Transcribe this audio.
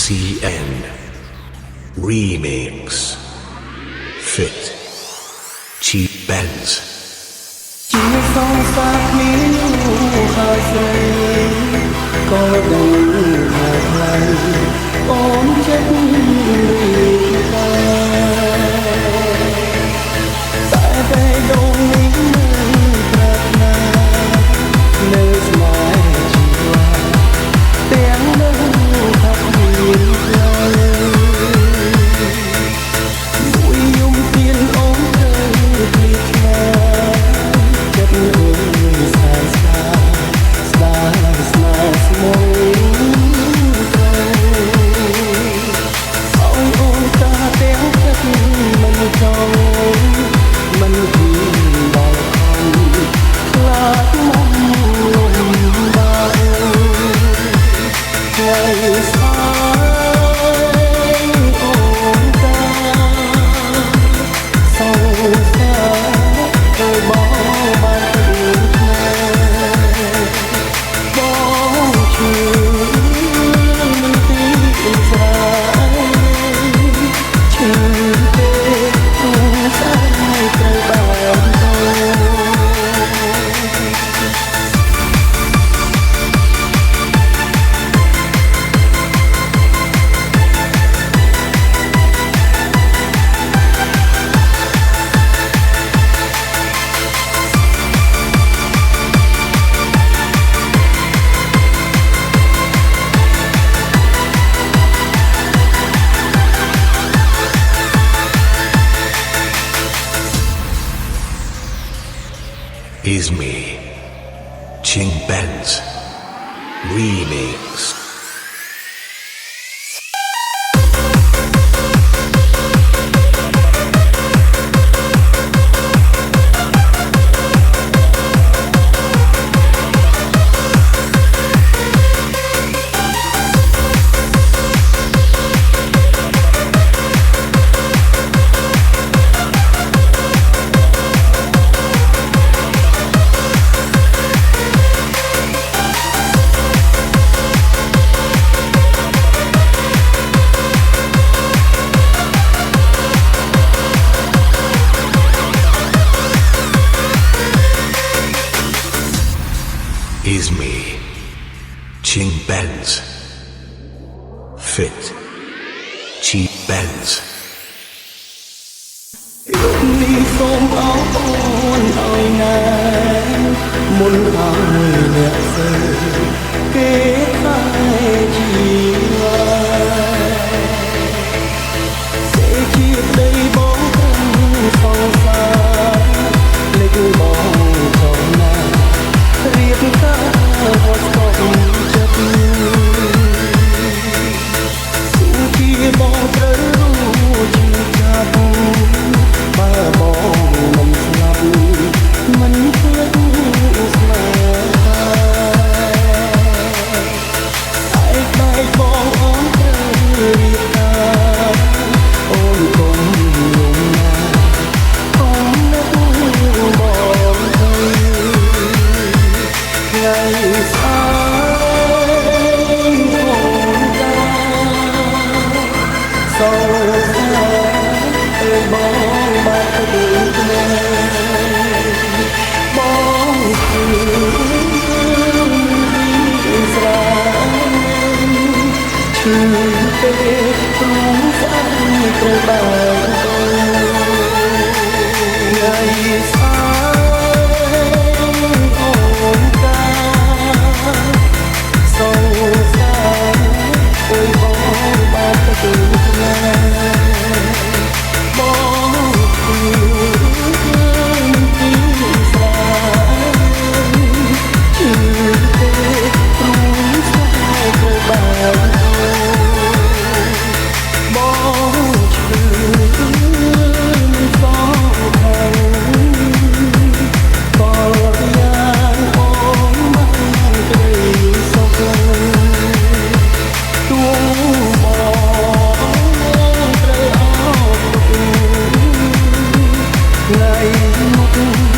CN Remix Fit Cheap Benz ជាសងសាគ្នាហើយស្រីក៏ដឹងថាថ្លៃអូនចិត្តរីករាយតែពេលដងនេះប្រាថ្នានៅស្នេហ៍ជីវ៉ាទាំងនោះថាមានផ្លូវមួយយំទៀនអូនទៅពីឆ្ងាយចិត្តអូនសាយស្ដាស្ដាស្នាស្មោះអូនតាទាំងចិត្តមិនចង់មិនពីដល់ខ្លាចមកលំបាកថ្ងៃស្អែកអូនតាសងសាទៅបងបានទៅបងជួយមិនទីស្រាយឈឺពេកព្រោះសាយត្រូវបានទៅIs me Ching Benz Remix Is me Ching Benz Fit Cheap Benz យប់នេះសូមអរគុណឲ្យណាមុនឲ្យអ្នកសើគេថាជីវ៉ាសេជាប្តីបងសងសាលេចបងចំណារៀបការវត្តស្គមចិត្តទូជាបងត្រូវជាកាប់បើបងមិនស្លាប់មិនភ្លេចស្នេហាឯបែកបងអូនត្រូវរៀបការអូនកុំលំណាអូននៅបងទៅថ្ងៃស្អែកអូនតាសោសាអើយបងបានទៅគ្នាបងគឺស្រាយឈឺពេកព្រោះស្អែកត្រូវបានទៅថ្ងៃ ក